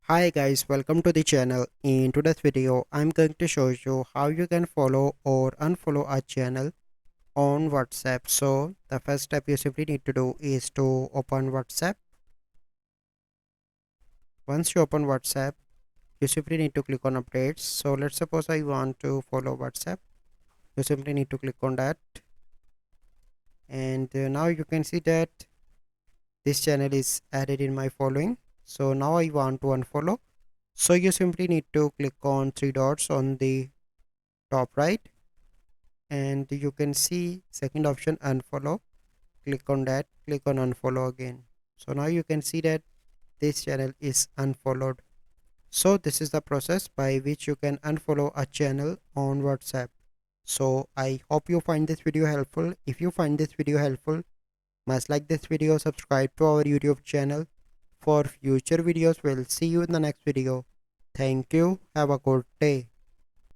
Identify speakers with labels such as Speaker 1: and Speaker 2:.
Speaker 1: Hi guys, welcome to the channel. In today's video, I'm going to show you how you can follow or unfollow a channel on WhatsApp. So the first step you simply need to do is to open WhatsApp. Once you open WhatsApp, you simply need to click on updates. So let's suppose I want to follow WhatsApp. You simply need to click on that. And now you can see that this channel is added in my following. So now I want to unfollow. So you simply need to click on three dots on the top right, and you can see second option unfollow. Click on that, click on unfollow again. So now you can see that this channel is unfollowed. So this is the process by which you can unfollow a channel on WhatsApp. So I hope you find this video helpful. If you find this video helpful, must like this video, subscribe to our YouTube channel for future videos. We'll see you in the next video. Thank you, have a good day.